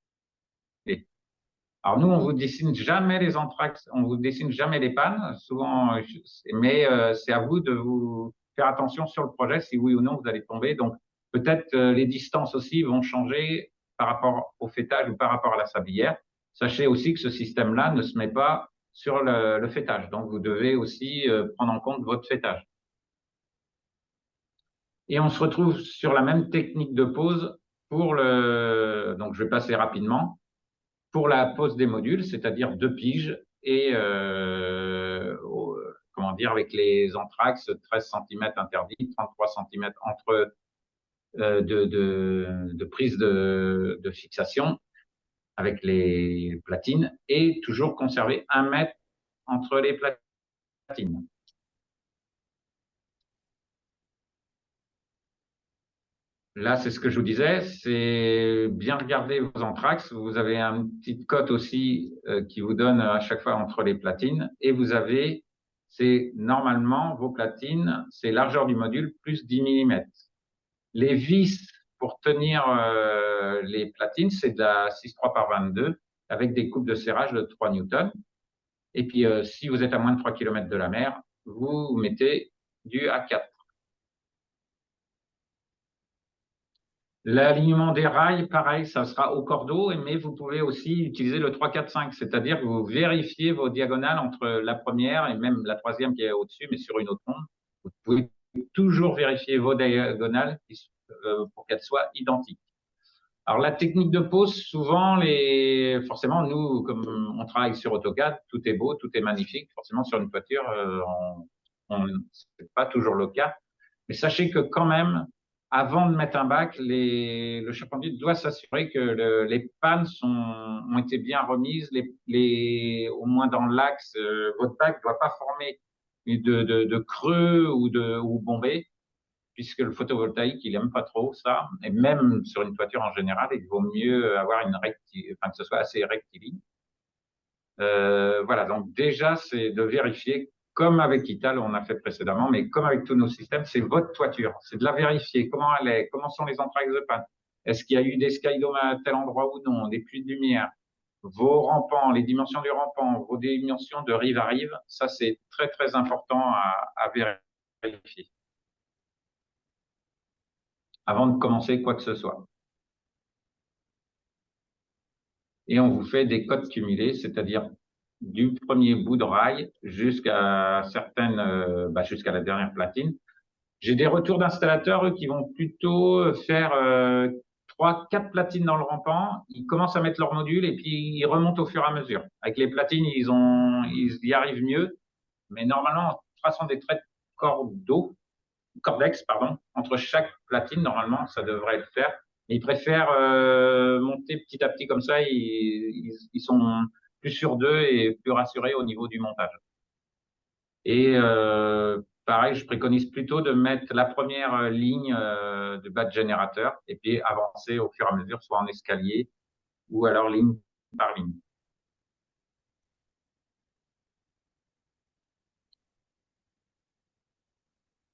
Speaker 2: Alors nous, on vous dessine jamais les anthrax, on vous dessine jamais les pannes, souvent, mais c'est à vous de vous faire attention sur le projet, si oui ou non vous allez tomber. Donc peut-être les distances aussi vont changer par rapport au fêtage ou par rapport à la sablière. Sachez aussi que ce système-là ne se met pas sur le fêtage, donc vous devez aussi prendre en compte votre fêtage. Et on se retrouve sur la même technique de pose pour donc je vais passer rapidement. Pour la pose des modules, c'est-à-dire 2 piges et comment dire, avec les anthrax, 13 cm interdits, 33 cm entre de prise de fixation avec les platines et toujours conserver 1 mètre entre les platines. 。 . . . . . . . . . . . . . . . . . . . . . . . . . . . . . . . . . . . . . . . . . . . . . . . . . . . . . . . . . . Là, c'est ce que je vous disais, c'est bien regarder vos anthrax. Vous avez une petite cote aussi qui vous donne à chaque fois entre les platines. Et vous avez, c'est normalement, vos platines, c'est largeur du module plus 10 mm. Les vis pour tenir les platines, c'est de la 6,3 par 22 avec des coupes de serrage de 3 newtons. Et puis, si vous êtes à moins de 3 km de la mer, vous mettez du A4. L'alignement des rails, pareil, ça sera au cordeau, mais vous pouvez aussi utiliser le 3, 4, 5, c'est-à-dire que vous vérifiez vos diagonales entre la première et même la troisième qui est au-dessus, mais sur une autre onde. Vous pouvez toujours vérifier vos diagonales pour qu'elles soient identiques. Alors, la technique de pose, souvent, forcément, nous, comme on travaille sur AutoCAD, tout est beau, tout est magnifique. Forcément, sur une toiture, c'est pas toujours le cas. Mais sachez que quand même, avant de mettre un bac, le charpentier doit s'assurer que les pannes ont été bien remises, au moins dans l'axe. Votre bac ne doit pas former de creux ou bombé, puisque le photovoltaïque, il aime pas trop ça. Et même sur une toiture en général, il vaut mieux avoir que ce soit assez rectiligne. Voilà, donc déjà, c'est de vérifier, comme avec Ital, on a fait précédemment, mais comme avec tous nos systèmes, c'est votre toiture. C'est de la vérifier. Comment elle est, comment sont les entrailles de panne. Est-ce qu'il y a eu des skydomes à tel endroit ou non, des pluies de lumière, vos rampants, les dimensions du rampant, vos dimensions de rive à rive. Ça, c'est très, très important à vérifier avant de commencer quoi que ce soit. Et on vous fait des cotes cumulées, c'est-à-dire du premier bout de rail jusqu'à jusqu'à la dernière platine. J'ai des retours d'installateurs eux, qui vont plutôt faire 3, 4 platines dans le rampant. Ils commencent à mettre leur module et puis ils remontent au fur et à mesure. Avec les platines, ils y arrivent mieux. Mais normalement, en traçant des traits de cordex, pardon, entre chaque platine, normalement, ça devrait le faire. Mais ils préfèrent monter petit à petit comme ça. Ils sont plus sûrs d'eux et plus rassurés au niveau du montage. Et pareil, je préconise plutôt de mettre la première ligne de batch générateur et puis avancer au fur et à mesure, soit en escalier ou alors ligne par ligne.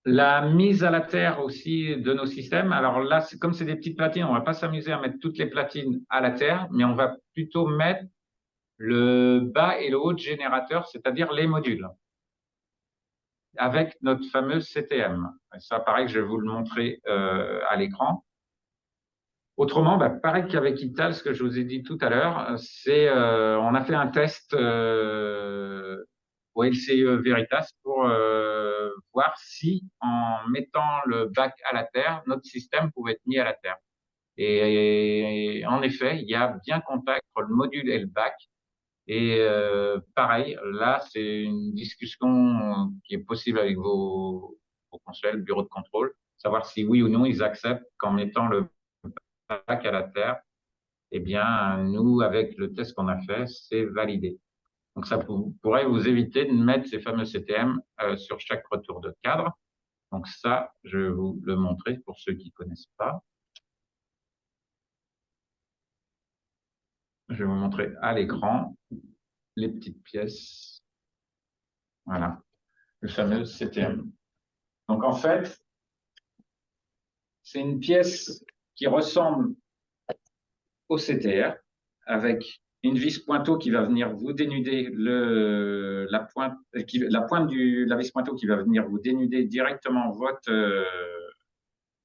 Speaker 2: La mise à la terre aussi de nos systèmes. Alors là, comme c'est des petites platines, on va pas s'amuser à mettre toutes les platines à la terre, mais on va plutôt mettre le bas et le haut de générateur, c'est-à-dire les modules, avec notre fameux CTM. Et ça, pareil, je vais vous le montrer à l'écran. Autrement, pareil qu'avec Ital, ce que je vous ai dit tout à l'heure, c'est on a fait un test au LCE Veritas pour voir si, en mettant le bac à la terre, notre système pouvait être mis à la terre. Et en effet, il y a bien contact entre le module et le bac. Et pareil, là, c'est une discussion qui est possible avec vos consuels, bureaux de contrôle, savoir si oui ou non ils acceptent qu'en mettant le bac à la terre, eh bien, nous, avec le test qu'on a fait, c'est validé. Donc, ça pourrait vous éviter de mettre ces fameux CTM sur chaque retour de cadre. Donc, ça, je vais vous le montrer pour ceux qui ne connaissent pas. Je vais vous montrer à l'écran les petites pièces. Voilà, le fameux CTM. Donc, en fait, c'est une pièce qui ressemble au CTR avec une vis pointeau qui va venir vous dénuder la pointe de la vis pointeau qui va venir vous dénuder directement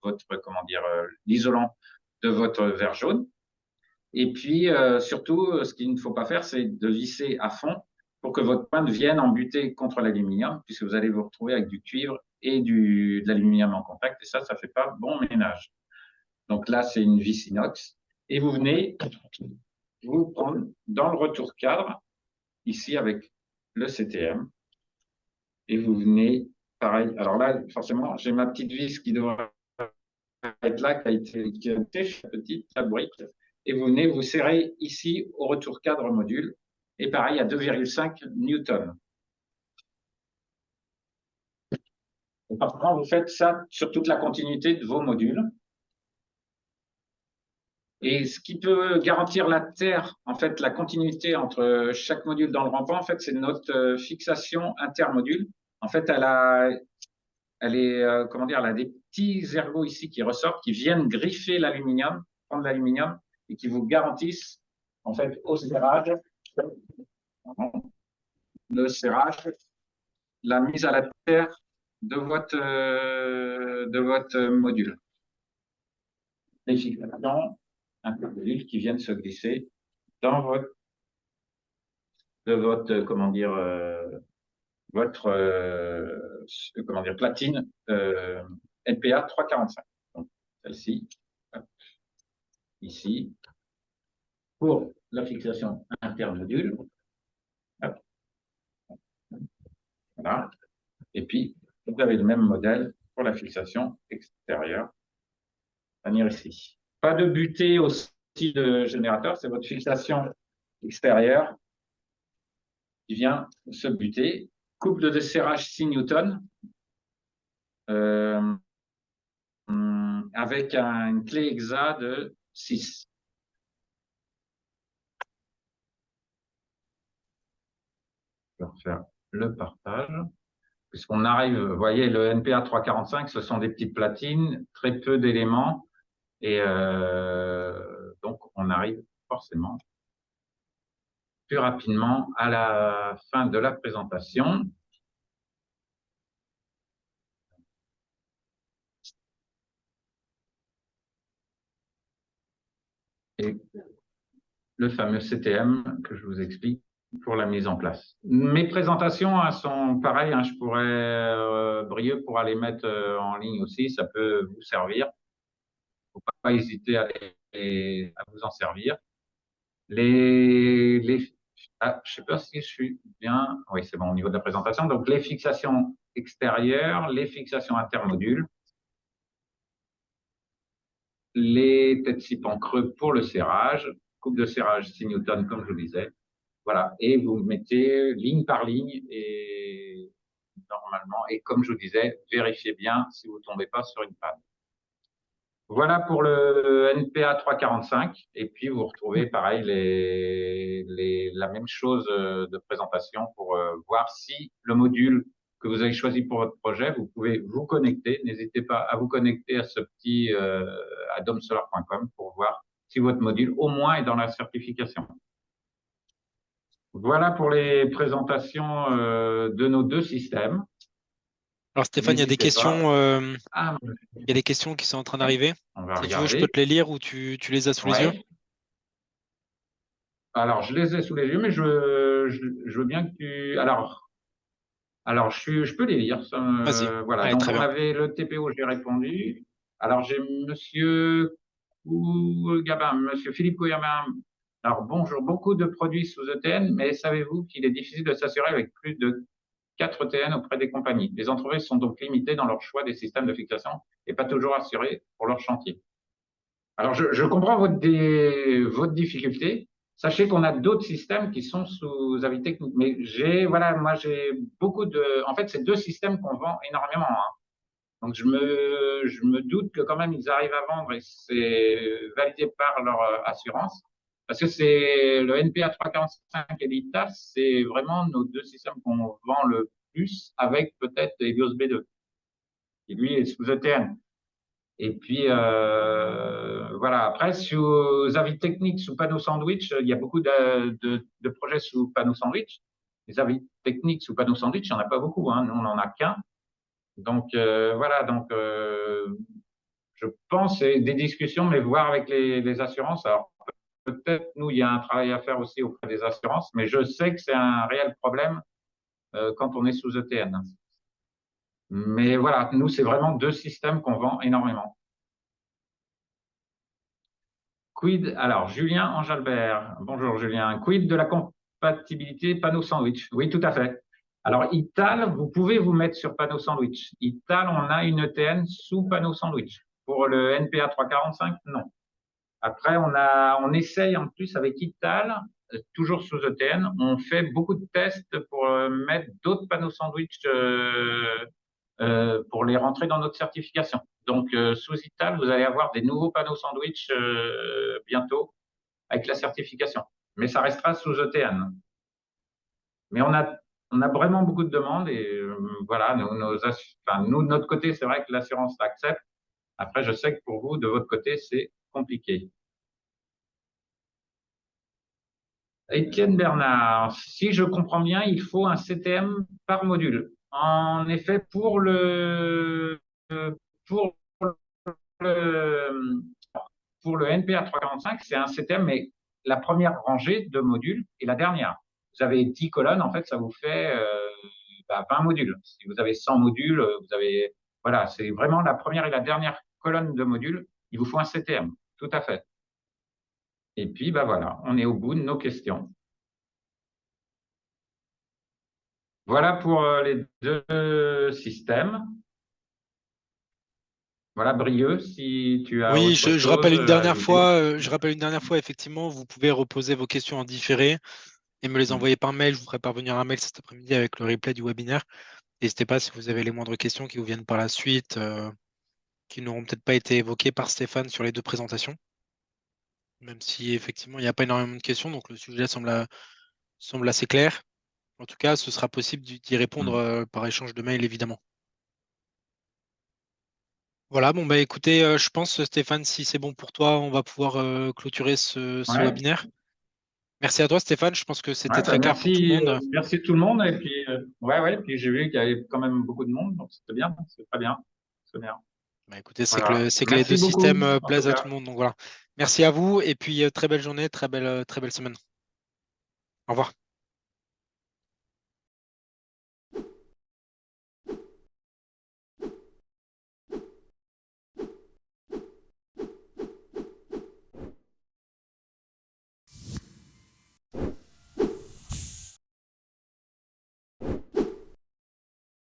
Speaker 2: comment dire, l'isolant de votre verre jaune. Et puis, surtout, ce qu'il ne faut pas faire, c'est de visser à fond pour que votre pointe vienne en buter contre l'aluminium, puisque vous allez vous retrouver avec du cuivre et de l'aluminium en contact. Et ça ne fait pas bon ménage. Donc là, c'est une vis inox. Et vous venez vous prendre dans le retour cadre, ici avec le CTM. Et vous venez, pareil. Alors là, forcément, j'ai ma petite vis qui devrait être là, qui a été petite, la brique. Et vous venez vous serrer ici au retour cadre module. Et pareil, à 2,5 newtons. Et par contre, vous faites ça sur toute la continuité de vos modules. Et ce qui peut garantir la terre, en fait, la continuité entre chaque module dans le rampant, en fait, c'est notre fixation intermodule. En fait, elle est, comment dire, elle a des petits ergots ici qui ressortent, qui viennent griffer l'aluminium, prendre l'aluminium, et qui vous garantissent, en fait, au serrage, le serrage, la mise à la terre de votre module. Les fixations intermodules qui viennent se glisser dans comment dire, votre comment dire, platine NPA 345. Donc, celle-ci, ici, pour la fixation intermodule. Voilà. Et puis, vous avez le même modèle pour la fixation extérieure. Venir ici. Pas de butée aussi de générateur, c'est votre fixation extérieure qui vient se buter. Couple de serrage 6 Newton avec une clé hexa de 6. Je vais refaire le partage. Puisqu'on arrive, vous voyez, le NPA 345, ce sont des petites platines, très peu d'éléments. Et donc, on arrive forcément plus rapidement à la fin de la présentation. Et le fameux CTM que je vous explique pour la mise en place. Mes présentations sont pareilles, je pourrais briller pour aller mettre en ligne aussi, ça peut vous servir. Il ne faut pas hésiter à vous en servir. Je ne sais pas si je suis bien. Oui, c'est bon au niveau de la présentation. Donc, les fixations extérieures, les fixations intermodules, les têtes cipe en creux pour le serrage, coupe de serrage 6 Newton, comme je vous disais. Voilà. Et vous mettez ligne par ligne et normalement, et comme je vous disais, vérifiez bien si vous ne tombez pas sur une panne. Voilà pour le NPA 345. Et puis, vous retrouvez pareil la même chose de présentation pour voir si le module que vous avez choisi pour votre projet, vous pouvez vous connecter. N'hésitez pas à vous connecter à ce petit à domsolar.com pour voir si votre module au moins est dans la certification. Voilà pour les présentations de nos deux systèmes.
Speaker 1: Alors Stéphane, il y a des questions, il y a des questions qui sont en train d'arriver.
Speaker 2: On va
Speaker 1: Si tu veux,
Speaker 2: regarder.
Speaker 1: je peux te les lire ou tu les as sous les yeux.
Speaker 2: Alors, je les ai sous les yeux, mais je veux bien que tu. Alors je peux les lire.
Speaker 1: Vas-y.
Speaker 2: Voilà.
Speaker 1: Allez,
Speaker 2: Donc,
Speaker 1: très
Speaker 2: on
Speaker 1: bien.
Speaker 2: avait le TPO, j'ai répondu. Alors, j'ai Monsieur Gabin, Monsieur Philippe Gabin. Alors, bonjour. Beaucoup de produits sous ETN, mais savez-vous qu'il est difficile de s'assurer avec plus de 4 ETN auprès des compagnies? Les entreprises sont donc limitées dans leur choix des systèmes de fixation et pas toujours assurées pour leur chantier. Alors, je comprends votre difficulté. Sachez qu'on a d'autres systèmes qui sont sous avis technique. Mais moi, j'ai beaucoup de. En fait, c'est deux systèmes qu'on vend énormément. Donc, je me doute que quand même, ils arrivent à vendre et c'est validé par leur assurance. Parce que c'est le NPA 345 et l'ITAS, c'est vraiment nos deux systèmes qu'on vend le plus avec peut-être Helios B2, qui lui est sous ETN. Et puis, voilà. Après, sous avis techniques, sous panneau sandwich, il y a beaucoup de projets sous panneau sandwich. Les avis techniques sous panneau sandwich, il n'y en a pas beaucoup. Nous, on n'en a qu'un. Donc, voilà. Donc, je pense c'est des discussions, mais voir avec les assurances. Alors, peut-être, nous, il y a un travail à faire aussi auprès des assurances, mais je sais que c'est un réel problème quand on est sous ETN. Mais voilà, nous, c'est vraiment deux systèmes qu'on vend énormément. Alors, Julien Angelbert. Bonjour, Julien. Quid de la compatibilité panneau sandwich? Oui, tout à fait. Alors, Ital, vous pouvez vous mettre sur panneau sandwich. Ital, on a une ETN sous panneau sandwich. Pour le NPA 345, non. Après, on essaye en plus avec Ital, toujours sous ETN, on fait beaucoup de tests pour mettre d'autres panneaux sandwich pour les rentrer dans notre certification. Donc, sous Ital, vous allez avoir des nouveaux panneaux sandwich bientôt avec la certification. Mais ça restera sous ETN. Mais on a vraiment beaucoup de demandes et voilà, nous, de notre côté, c'est vrai que l'assurance accepte. Après, je sais que pour vous, de votre côté, c'est compliqué. Étienne Bernard, si je comprends bien, il faut un CTM par module. En effet, pour le, pour le NPA 345, c'est un CTM, mais la première rangée de modules et la dernière. Vous avez 10 colonnes, en fait, ça vous fait 20 modules. Si vous avez 100 modules, vous avez. Voilà, c'est vraiment la première et la dernière colonne de modules. Il vous faut un CTM, tout à fait. Et puis, bah voilà, on est au bout de nos questions. Voilà pour les deux systèmes. Voilà, Brieux, si tu as
Speaker 1: Oui,
Speaker 2: autre
Speaker 1: je
Speaker 2: chose
Speaker 1: rappelle une
Speaker 2: à
Speaker 1: dernière
Speaker 2: ajouter.
Speaker 1: fois, effectivement, vous pouvez reposer vos questions en différé et me les
Speaker 2: Hmm.
Speaker 1: envoyer par mail. Je vous ferai parvenir un mail cet après-midi avec le replay du webinaire. N'hésitez pas si vous avez les moindres questions qui vous viennent par la suite, qui n'auront peut-être pas été évoquées par Stéphane sur les deux présentations, même si effectivement il n'y a pas énormément de questions, donc le sujet semble assez clair. En tout cas, ce sera possible d'y répondre
Speaker 2: Hmm.
Speaker 1: par échange de mails, évidemment. Voilà, bon bah écoutez, je pense Stéphane, si c'est bon pour toi, on va pouvoir clôturer ce
Speaker 2: Ouais.
Speaker 1: webinaire. Merci à toi Stéphane, je pense que c'était
Speaker 2: Ouais, bah
Speaker 1: très clair pour tout le monde.
Speaker 2: merci tout le monde. Et puis, puis j'ai vu qu'il y avait quand même beaucoup de monde, donc c'était bien, c'est très bien. C'est bien.
Speaker 1: Bah, écoutez,
Speaker 2: Voilà.
Speaker 1: c'est que les deux
Speaker 2: Merci beaucoup,
Speaker 1: systèmes
Speaker 2: en tout
Speaker 1: plaisent à tout
Speaker 2: cas.
Speaker 1: le monde, donc voilà. Merci à vous et puis très belle journée, très belle semaine. Au revoir.